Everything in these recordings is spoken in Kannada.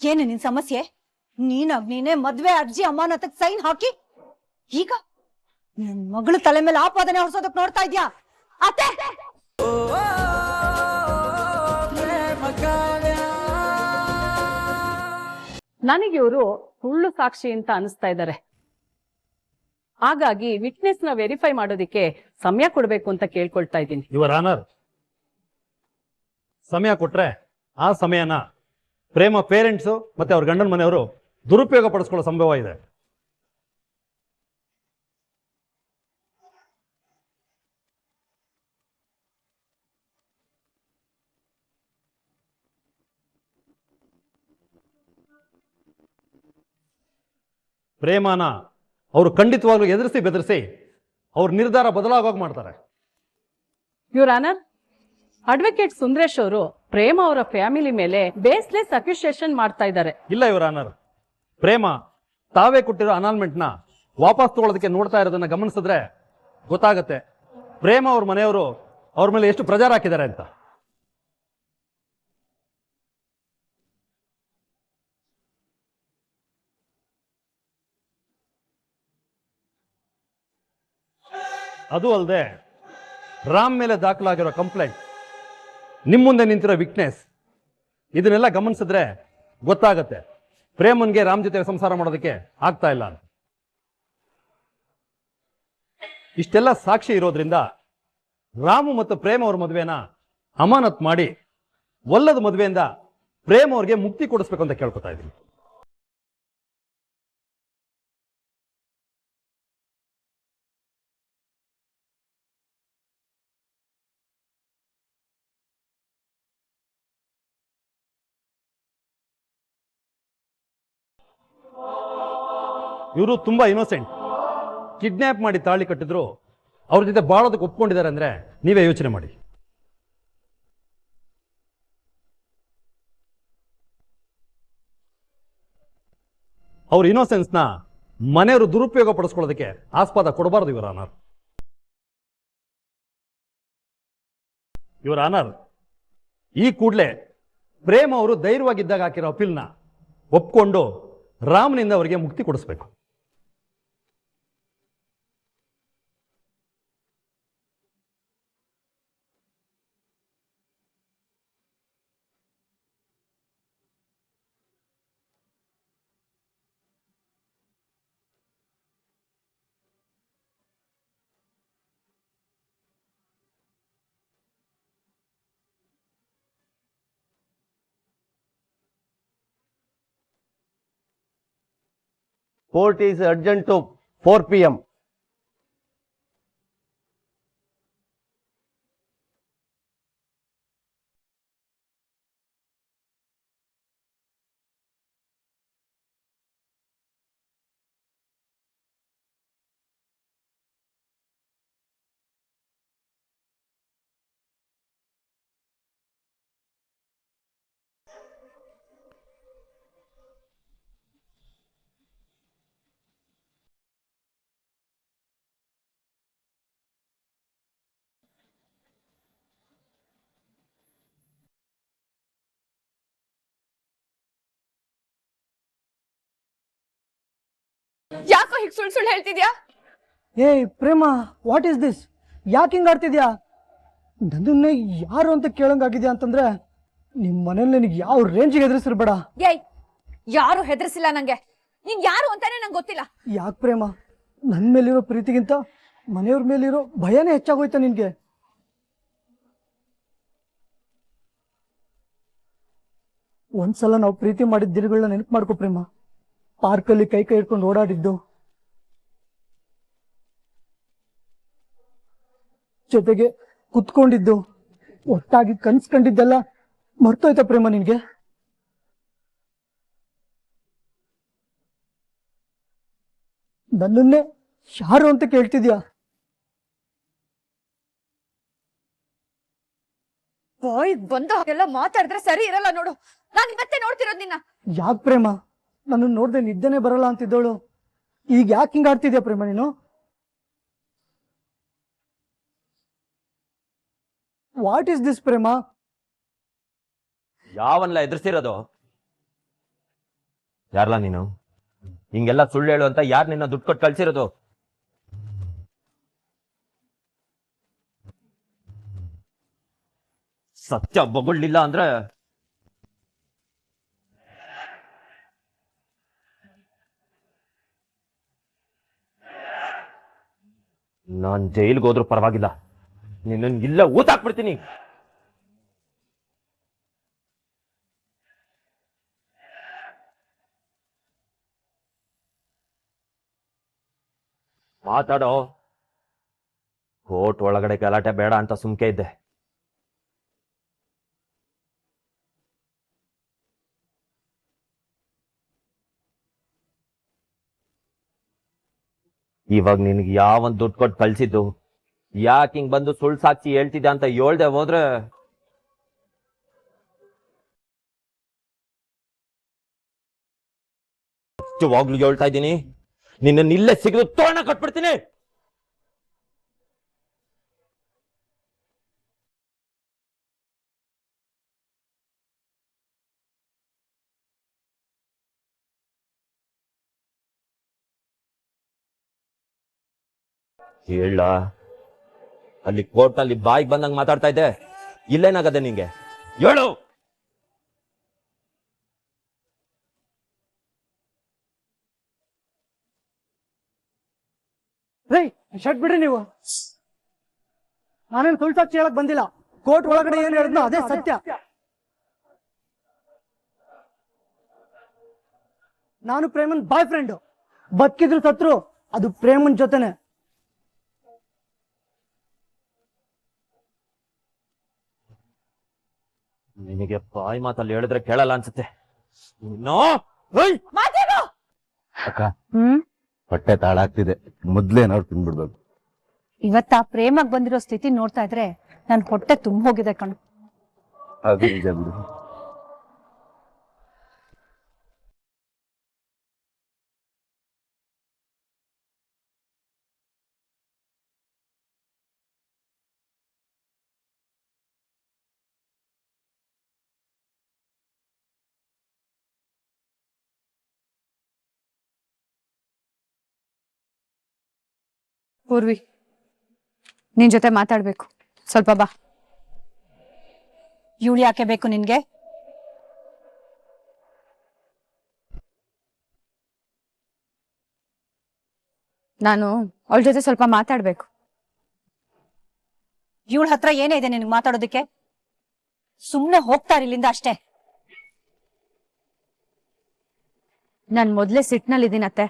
ಏನು ನಿನ್ ಸಮಸ್ಯೆ? ನೀನೇ ಮದ್ವೆ ಅರ್ಜಿ ಅಮಾನತಕ್ಕೆ ಸೈನ್ ಹಾಕಿ ಈಗ ನನ್ ಮಗಳು ತಲೆ ಮೇಲೆ ಆಪಾದನೆ ಹೊರಿಸೋದಕ್ ನೋಡ್ತಾ ಇದ್ಯಾ? ಅತ್ತೆ ನನಗೆ ಇವರು ಸುಳ್ಳು ಸಾಕ್ಷಿ ಅಂತ ಅನಿಸ್ತಾ ಇದ್ದಾರೆ. ಹಾಗಾಗಿ ವಿಟ್ನೆಸ್ ನ ವೆರಿಫೈ ಮಾಡೋದಿಕ್ಕೆ ಸಮಯ ಕೊಡಬೇಕು ಅಂತ ಕೇಳ್ಕೊಳ್ತಾ ಇದ್ದೀನಿ. ಯುವರ್ ಆನರ್, ಸಮಯ ಕೊಟ್ರೆ ಆ ಸಮಯನ ಪ್ರೇಮ ಪೇರೆಂಟ್ಸು ಮತ್ತೆ ಅವ್ರ ಗಂಡನ ಮನೆಯವರು ದುರುಪಯೋಗ ಪಡಿಸ್ಕೊಳ್ಳೋ ಸಂಭವ ಇದೆ. ಪ್ರೇಮನ ಅವರು ಖಂಡಿತವಾಗ್ಲೂ ಎದುರಿಸಿ ಬೆದರಿಸಿ ಅವ್ರ ನಿರ್ಧಾರ ಬದಲಾಗೋಗಿ ಮಾಡ್ತಾರೆ. ಯುವರ್ ಆನರ್, ಅಡ್ವೊಕೇಟ್ ಸುಂದರೇಶ್ ಅವರು ಪ್ರೇಮ ಅವರ ಫ್ಯಾಮಿಲಿ ಮೇಲೆ ಬೇಸ್ಲೆಸ್ ಅಕ್ಯುಸೇಷನ್ ಮಾಡ್ತಾ ಇದ್ದಾರೆ. ಇಲ್ಲ ಯುವರ್ ಆನರ್, ಪ್ರೇಮ ತಾವೇ ಕೊಟ್ಟಿರೋ ಅನಾಲ್ಮೆಂಟ್ನ ವಾಪಸ್ ತಗೊಳ್ಳೋದಕ್ಕೆ ನೋಡ್ತಾ ಇರೋದನ್ನ ಗಮನಿಸಿದ್ರೆ ಗೊತ್ತಾಗತ್ತೆ ಪ್ರೇಮ ಅವ್ರ ಮನೆಯವರು ಅವ್ರ ಮೇಲೆ ಎಷ್ಟು ಪ್ರಚಾರ ಹಾಕಿದ್ದಾರೆ ಅಂತ. ಅದು ಅಲ್ಲದೆ ರಾಮ್ ಮೇಲೆ ದಾಖಲಾಗಿರೋ ಕಂಪ್ಲೇಂಟ್, ನಿಮ್ಮ ಮುಂದೆ ನಿಂತಿರೋ ವಿಟ್ನೆಸ್, ಇದನ್ನೆಲ್ಲ ಗಮನಿಸಿದ್ರೆ ಗೊತ್ತಾಗತ್ತೆ ಪ್ರೇಮನ್ಗೆ ರಾಮ್ ಜೊತೆ ಸಂಸಾರ ಮಾಡೋದಕ್ಕೆ ಆಗ್ತಾ ಇಲ್ಲ ಅಂತ. ಇಷ್ಟೆಲ್ಲ ಸಾಕ್ಷಿ ಇರೋದ್ರಿಂದ ರಾಮು ಮತ್ತು ಪ್ರೇಮ ಅವ್ರ ಮದುವೆನ ಅಮಾನತ್ ಮಾಡಿ ಒಲ್ಲದ ಮದುವೆಯಿಂದ ಪ್ರೇಮ ಅವ್ರಿಗೆ ಮುಕ್ತಿ ಕೊಡಿಸ್ಬೇಕು ಅಂತ ಕೇಳ್ಕೊತಾ ಇದ್ದೀನಿ. ಇವರು ತುಂಬಾ ಇನ್ನೋಸೆಂಟ್. ಕಿಡ್ನ್ಯಾಪ್ ಮಾಡಿ ತಾಳಿ ಕಟ್ಟಿದ್ರು ಅವ್ರ ಜೊತೆ ಬಾಳೋದಕ್ಕೆ ಒಪ್ಕೊಂಡಿದ್ದಾರೆ ಅಂದ್ರೆ ನೀವೇ ಯೋಚನೆ ಮಾಡಿ. ಅವ್ರ ಇನ್ನೋಸೆನ್ಸ್ನ ಮನೆಯವರು ದುರುಪಯೋಗ ಪಡಿಸ್ಕೊಳ್ಳೋದಕ್ಕೆ ಆಸ್ಪದ ಕೊಡಬಾರದು ಇವರ ಆನರ್. ಇವರ ಆನರ್, ಈ ಕೂಡಲೇ ಪ್ರೇಮ ಅವರು ಧೈರ್ಯವಾಗಿದ್ದಾಗ ಹಾಕಿರೋ ಅಪೀಲ್ನ ಒಪ್ಕೊಂಡು ರಾಮನಿಂದ ಅವರಿಗೆ ಮುಕ್ತಿ ಕೊಡಿಸ್ಬೇಕು. Court is urgent to 4 p.m. ಯಾಕೋ ಹೀಗೆ ಸುಳ್ಳು ಹೇಳ್ತಿದ್ಯಾ? ಏ ಪ್ರೇಮ, ವಾಟ್ ಈಸ್ ದಿಸ್? ಯಾಕೆ ಹಿಂಗೆ ಆಡ್ತಿದ್ಯಾ? ನನ್ನನ್ನೇ ಯಾರು ಅಂತ ಕೇಳಂಗಾಗಿದ್ಯಾ ಅಂತಂದ್ರೆ ನಿಮ್ಮ ಮನೇಲಿ ನಿನಗೆ ಯಾವ ರೇಂಜಿಗೆ ಎದುರಿಸಿರ್ಬೇಡ. ಏಯ್, ಯಾರು ಹೆದರ್ಸಿಲ್ಲ ನಂಗೆ. ನೀನ್ ಯಾರು ಅಂತಾನೆ ನಂಗೆ ಗೊತ್ತಿಲ್ಲ. ಯಾಕೆ ಪ್ರೇಮ, ನನ್ನ ಮೇಲಿರೋ ಪ್ರೀತಿಗಿಂತ ಮನೆಯವ್ರ ಮೇಲಿರೋ ಭಯನೇ ಹೆಚ್ಚಾಗೋಯ್ತಾ ನಿನ್ಗೆ? ಒಂದ್ಸಲ ನಾವು ಪ್ರೀತಿ ಮಾಡಿದ ದಿನಗಳನ್ನ ನೆನಪು ಮಾಡ್ಕೊ ಪ್ರೇಮ. ಪಾರ್ಕಲ್ಲಿ ಕೈ ಹಿಡ್ಕೊಂಡು ಓಡಾಡಿದ್ದು, ಜೊತೆಗೆ ಕುತ್ಕೊಂಡಿದ್ದು, ಒಟ್ಟಾಗಿ ಕನ್ಸ್ಕೊಂಡಿದ್ದೆಲ್ಲ ಮರ್ತೋಯ್ತಾ ಪ್ರೇಮ ನಿನ್ಗೆ? ನನ್ನನ್ನೇ ಯಾರು ಅಂತ ಕೇಳ್ತಿದ್ಯಾ? ಬಂದ ಹಾಗೆಲ್ಲ ಮಾತಾಡಿದ್ರೆ ಸರಿ ಇರಲ್ಲ ನೋಡು. ನಾನು ಇವತ್ತೇ ನೋಡ್ತಿರೋದ್ ನಿನ್ನ. ಯಾಕೆ ಪ್ರೇಮ, ನನ್ನ ನೋಡ್ದೆ ನಿದ್ದೆನೆ ಬರಲ್ಲ ಅಂತಿದ್ದೋಳು ಈಗ ಯಾಕೆ ಹಿಂಗ ಆಡ್ತಿದ್ಯಾ ಪ್ರೇಮ ನೀನು? ವಾಟ್ ಈಸ್ ದಿಸ್ ಪ್ರೇಮ? ಯಾವನ್ಲ ಎದುರಿಸಿರೋದು? ಯಾರಲ್ಲ ನೀನು? ಹಿಂಗೆಲ್ಲ ಸುಳ್ಳು ಹೇಳು ಅಂತ ಯಾರು ನಿನ್ನ ದುಡ್ಡು ಕೊಟ್ಟು ಕಳ್ಸಿರೋದು? ಸತ್ಯ ಬೊಗಳಿಲ್ಲ ಅಂದ್ರೆ ನಾನ್ ಜೈಲ್ಗೆ ಹೋದ್ರೂ ಪರವಾಗಿಲ್ಲ, ನಿನ್ನ ಇಲ್ಲ ಊತಾಕ್ಬಿಡ್ತೀನಿ. ಮಾತಾಡೋ. ಕೋರ್ಟ್ ಒಳಗಡೆ ಗಲಾಟೆ ಬೇಡ ಅಂತ ಸುಮ್ಕೆ ಇದ್ದೆ. ಇವಾಗ ನಿನ್ಗೆ ಯಾವನ್ ದುಡ್ಡು ಕೊಟ್ಟು ಕಳ್ಸಿದ್ದು, ಯಾಕೆ ಹಿಂಗ್ ಬಂದು ಸುಳ್ಳು ಸಾಕ್ಷಿ ಹೇಳ್ತಿದ್ದೆ ಅಂತ ಹೇಳ್ದೆ ಹೋದ್ರೆ ನಿಜವಾಗ್ಲೂ ಹೇಳ್ತಾ ಇದ್ದೀನಿ, ನಿನ್ನ ಇಲ್ಲೇ ಸಿಗದು ತೋರಣ ಕಟ್ಬಿಡ್ತೀನಿ. ಹೇಳ, ಅಲ್ಲಿ ಕೋರ್ಟ್ ಅಲ್ಲಿ ಬಾಯಿಗೆ ಬಂದಂಗ್ ಮಾತಾಡ್ತಾ ಇದ್ದೆ, ಇಲ್ಲೇನಾಗದೆ ನಿಂಗೆ? ಹೇಳು. ರೇ ಶಟ್ ಬಿಡ್ರಿ ನೀವು. ನಾನೇನು ಸುಳ್ಳು ಸಾಕ್ಷಿ ಹೇಳಕ್ ಬಂದಿಲ್ಲ. ಕೋರ್ಟ್ ಒಳಗಡೆ ಏನ್ ಹೇಳಿದ್ನೋ ಅದೇ ಸತ್ಯ. ನಾನು ಪ್ರೇಮನ್ ಬಾಯ್ ಫ್ರೆಂಡ್. ಬದುಕಿದ್ರು ಸತ್ರು ಅದು ಪ್ರೇಮನ್ ಜೊತೆನೆ. ನಿನಗೆ ಬಾಯಿ ಮಾತಲ್ಲಿ ಹೇಳಿದ್ರೆ ಕೇಳಲ್ಲ ಅನ್ಸುತ್ತೆ. ಅಕ್ಕ ಹೊಟ್ಟೆ ತಾಳಾಗ್ತಿದೆ, ಮೊದ್ಲೇನಾದ್ರು ತಿನ್ಬಿಡ್ಬೇಕು. ಇವತ್ತ ಆ ಪ್ರೇಮಕ್ ಬಂದಿರೋ ಸ್ಥಿತಿ ನೋಡ್ತಾ ಇದ್ರೆ ನನ್ ಹೊಟ್ಟೆ ತುಂಬ ಹೋಗಿದೆ ಕಣು. ಅದು ನಿಜ ಬಿಡು. ಪೂರ್ವಿ, ನಿನ್ ಜೊತೆ ಮಾತಾಡ್ಬೇಕು, ಸ್ವಲ್ಪ ಬಾ. ಇವಳು ಯಾಕೆ ಬೇಕು ನಿನ್ಗೆ? ನಾನು ಅವಳ ಜೊತೆ ಸ್ವಲ್ಪ ಮಾತಾಡ್ಬೇಕು. ಇವಳ ಹತ್ರ ಏನೇ ಇದೆ ನಿನ್ಗೆ ಮಾತಾಡೋದಕ್ಕೆ? ಸುಮ್ನೆ ಹೋಗ್ತಾರ ಇಲ್ಲಿಂದ ಅಷ್ಟೇ. ನಾನ್ ಮೊದ್ಲೇ ಸಿಟ್ನಲ್ಲಿದ್ದೀನತ್ತೆ.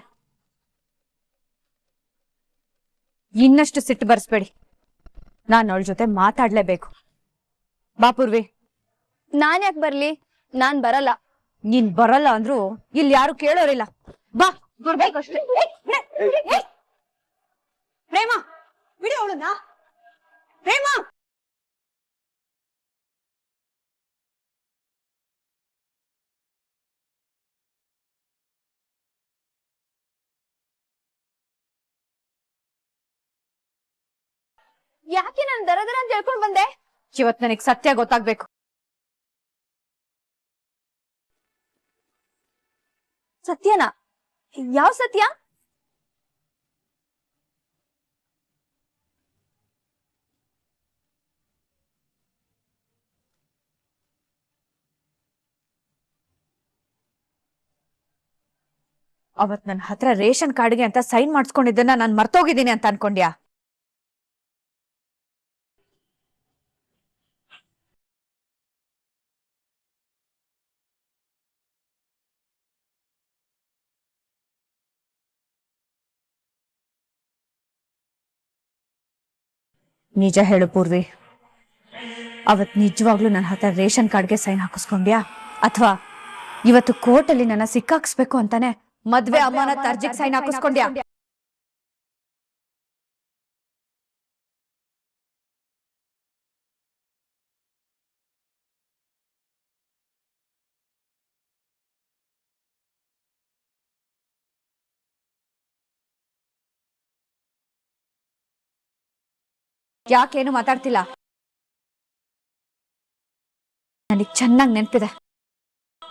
ಇನ್ನಷ್ಟು ಸಿಟ್ಟು ಬರ್ಸ್ಬೇಡಿ. ನಾನು ಅವಳ ಜೊತೆ ಮಾತಾಡ್ಲೇಬೇಕು. ಬಾ ಪೂರ್ವಿ. ನಾನ್ ಯಾಕೆ ಬರ್ಲಿ? ನಾನ್ ಬರಲ್ಲ. ನೀನ್ ಬರಲ್ಲ ಅಂದ್ರು ಇಲ್ಲಿ ಯಾರು ಕೇಳೋರಿಲ್ಲ. ಬಾ. ಬರ್ಬೇಕಷ್ಟೇ. ಪ್ರೇಮ ಬಿಡಿ ಅವಳನ್ನ. ಪ್ರೇಮ ಯಾಕೆ ನಾನು ದರ ಅಂತ ಹೇಳ್ಕೊಂಡ್ ಬಂದೆ? ಇವತ್ ನನಗ್ ಸತ್ಯ ಗೊತ್ತಾಗ್ಬೇಕು. ಸತ್ಯನಾ? ಯಾವ ಸತ್ಯ? ಅವತ್ ನನ್ನ ಹತ್ರ ರೇಷನ್ ಕಾರ್ಡ್ಗೆ ಅಂತ ಸೈನ್ ಮಾಡಿಸ್ಕೊಂಡಿದ್ದನ್ನ ನಾನು ಮರ್ತೋಗಿದ್ದೀನಿ ಅಂತ ಅನ್ಕೊಂಡ್ಯಾ? ನಿಜ ಹೇಳು ಪೂರ್ವಿ, ಅವತ್ ನಿಜವಾಗ್ಲೂ ನನ್ನ ಹತ್ರ ರೇಷನ್ ಕಾರ್ಡ್ಗೆ ಸೈನ್ ಹಾಕಿಸ್ಕೊಂಡ್ಯಾ ಅಥವಾ ಇವತ್ತು ಕೋರ್ಟಲ್ಲಿ ನನ್ನ ಸಿಕ್ಕಾಕ್ಸ್ಬೇಕು ಅಂತಾನೆ ಮದ್ವೆ ಅಮಾನತ್ ಅರ್ಜಿಗೆ ಸೈನ್ ಹಾಕಿಸ್ಕೊಂಡ್ಯಾ? ಯಾಕೇನು ಮಾತಾಡ್ತಿಲ್ಲ? ನನಗ್ ಚೆನ್ನಾಗಿ ನೆನಪಿದೆ,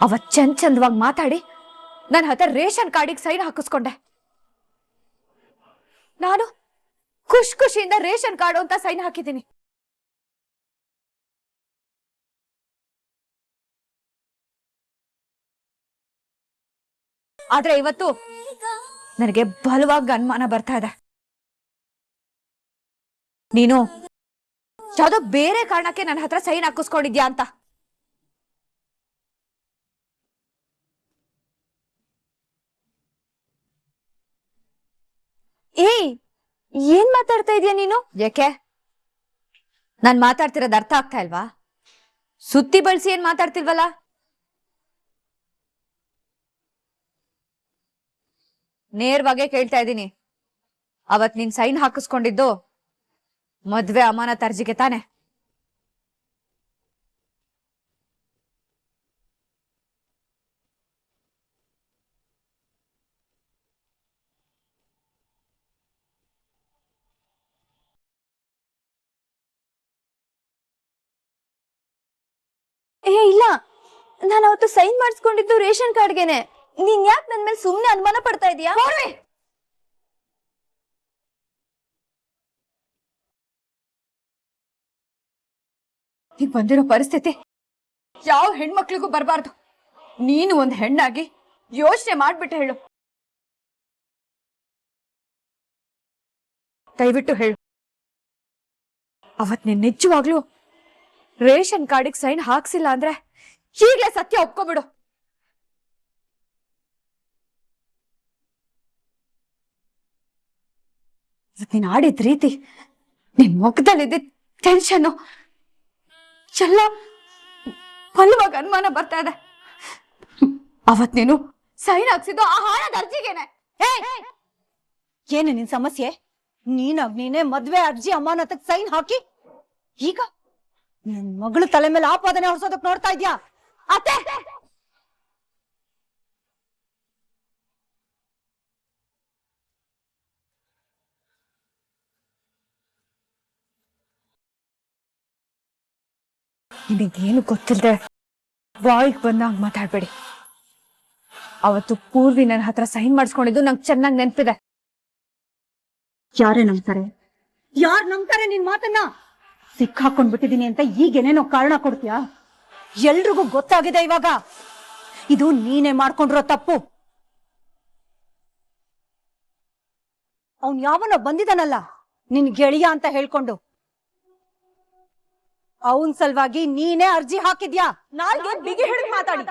ಅವತ್ ಚಂದವಾಗಿ ಮಾತಾಡಿ ನನ್ನ ಹತ್ರ ರೇಷನ್ ಕಾರ್ಡಿಗೆ ಸೈನ್ ಹಾಕಿಸ್ಕೊಂಡೆ. ನಾನು ಖುಷಿಯಿಂದ ರೇಷನ್ ಕಾರ್ಡು ಅಂತ ಸೈನ್ ಹಾಕಿದ್ದೀನಿ. ಆದ್ರೆ ಇವತ್ತು ನನಗೆ ಬಲವಾಗಿ ಅನುಮಾನ ಬರ್ತಾ ಇದೆ. ನೀನು ಯಾವ್ದೋ ಬೇರೆ ಕಾರಣಕ್ಕೆ ನನ್ನ ಹತ್ರ ಸೈನ್ ಹಾಕಿಸ್ಕೊಂಡಿದ್ಯಾ ಅಂತ. ಏನ್ ಮಾತಾಡ್ತಾ ಇದೀಯ ನೀನು? ಯಾಕೆ ನಾನ್ ಮಾತಾಡ್ತಿರೋದು ಅರ್ಥ ಆಗ್ತಾ ಇಲ್ವಾ? ಸುತ್ತಿ ಬಳಸಿ ಏನ್ ಮಾತಾಡ್ತಿಲ್ವಲ್ಲ? ನೇರವಾಗೇ ಕೇಳ್ತಾ ಇದ್ದೀನಿ. ಅವತ್ ನೀನ್ ಸೈನ್ ಹಾಕಿಸ್ಕೊಂಡಿದ್ದು ಮದ್ವೆ ಅಮಾನತ್ ಅರ್ಜಿಗೆ ತಾನೆ? ಇಲ್ಲ, ನಾನು ಅವತ್ತು ಸೈನ್ ಮಾಡಿಸ್ಕೊಂಡಿದ್ದು ರೇಷನ್ ಕಾರ್ಡ್ಗೆನೆ. ನೀನ್ ಯಾಕೆ ನನ್ ಮೇಲೆ ಸುಮ್ನೆ ಅನುಮಾನ ಪಡ್ತಾ ಇದೀಯಾ? ಈಗ ಬಂದಿರೋ ಪರಿಸ್ಥಿತಿ ಯಾವ ಹೆಣ್ಮಕ್ಳಿಗೂ ಬರಬಾರ್ದು. ನೀನು ಒಂದ್ ಹೆಣ್ಣಾಗಿ ಯೋಚನೆ ಮಾಡ್ಬಿಟ್ಟು ಹೇಳು. ದಯವಿಟ್ಟು ಹೇಳು, ಅವತ್ ನೀನ್ ನಿಜವಾಗ್ಲೂ ರೇಷನ್ ಕಾರ್ಡಿಗೆ ಸೈನ್ ಹಾಕ್ಸಿಲ್ಲ ಅಂದ್ರೆ ಈಗ್ಲೇ ಸತ್ಯ ಒಪ್ಕೊಬಿಡು. ನೀನ್ ಆಡಿದ ರೀತಿ, ನಿನ್ ಮುಖದಲ್ಲಿದ್ದ ಟೆನ್ಷನ್ ಎಲ್ಲ ಬಲವಾಗಿ ಅನುಮಾನ ಬರ್ತಾ ಇದೆ. ಅವತ್ ನೀನು ಸೈನ್ ಹಾಕ್ಸಿದ್ದು ಆ ಹಾಳದ ಅರ್ಜಿಗೆನೆ. ಏನು ನಿನ್ ಸಮಸ್ಯೆ? ನೀನೇ ಮದ್ವೆ ಅರ್ಜಿ ಅಮಾನತಕ್ ಸೈನ್ ಹಾಕಿ ಈಗ ನನ್ ಮಗಳು ತಲೆ ಮೇಲೆ ಆಪಾದನೆ ಹೊರಿಸೋದಕ್ ನೋಡ್ತಾ ಇದ್ಯಾ? ಅತ್ತೆ, ನಿನಗೇನು ಗೊತ್ತಿಲ್ಲದೆ ಬಾಯಿಗೆ ಬಂದಾಗ ಮಾತಾಡ್ಬೇಡಿ. ಅವತ್ತು ಪೂರ್ವಿ ನನ್ನ ಹತ್ರ ಸೈನ್ ಮಾಡಿಸ್ಕೊಂಡಿದ್ದು ನಂಗೆ ಚೆನ್ನಾಗಿ ನೆನಪಿದೆ. ಯಾರೇ ನಂಬ್ತಾರೆ? ಯಾರ್ ನಂಬ್ತಾರೆ ನಿನ್ ಮಾತನ್ನ? ಸಿಕ್ಕಾಕೊಂಡ್ಬಿಟ್ಟಿದೀನಿ ಅಂತ ಈಗೇನೇನೋ ಕಾರಣ ಕೊಡ್ತೀಯಾ? ಎಲ್ರಿಗೂ ಗೊತ್ತಾಗಿದೆ ಇವಾಗ, ಇದು ನೀನೇ ಮಾಡ್ಕೊಂಡಿರೋ ತಪ್ಪು. ಅವನ್ ಯಾವನೋ ಬಂದಿದಾನಲ್ಲ ನಿನ್ ಗೆಳೆಯ ಅಂತ ಹೇಳ್ಕೊಂಡು, ಅವನ್ ಸಲುವಾಗಿ ನೀನೇ ಅರ್ಜಿ ಹಾಕಿದ್ಯಾ? ನಾಲ್ಗೆ ಬಿಗಿ ಹಿಡಿದು ಮಾತಾಡಿ.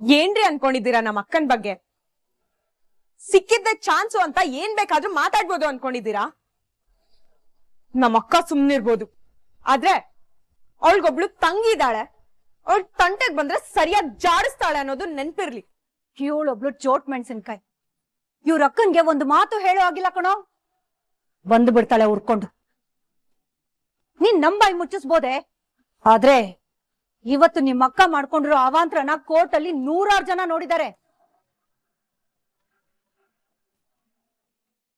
ಏನ್ರಿ ಅನ್ಕೊಂಡಿದ್ದೀರಾ ನಮ್ಮ ಅಕ್ಕನ್ ಬಗ್ಗೆ? ಸಿಕ್ಕಿದ್ದ ಚಾನ್ಸು ಅಂತ ಏನ್ ಬೇಕಾದ್ರೂ ಮಾತಾಡ್ಬೋದು ಅನ್ಕೊಂಡಿದ್ದೀರಾ? ನಮ್ಮ ಅಕ್ಕ ಸುಮ್ನಿರ್ಬೋದು, ಆದ್ರೆ ಅವಳಿಗೊಬ್ಳು ತಂಗಿ ಇದ್ದಾಳೆ. ಅವಳು ತಂಟೆಗ್ ಬಂದ್ರೆ ಸರಿಯಾಗಿ ಜಾಡಿಸ್ತಾಳೆ ಅನ್ನೋದು ನೆನ್ಪಿರ್ಲಿ. ಇವಳೊಬ್ಳು ಚೋಟ್ ಮೆಣಸಿನ್ಕಾಯಿ. ಇವ್ರ ಅಕ್ಕನ್ಗೆ ಒಂದು ಮಾತು ಹೇಳೋ ಆಗಿಲ್ಲ ಕಣೋ, ಬಂದು ಬಿಡ್ತಾಳೆ ಉರ್ಕೊಂಡು. ನೀನ್ ನಂಬಾಯಿ ಮುಚ್ಚಿಸ್ಬೋದೆ, ಆದ್ರೆ ಇವತ್ತು ನಿಮ್ಮ ಅಕ್ಕ ಮಾಡ್ಕೊಂಡಿರೋ ಅವಾಂತರನ ಕೋರ್ಟ್ ಅಲ್ಲಿ 100 ಜನ ನೋಡಿದ್ದಾರೆ.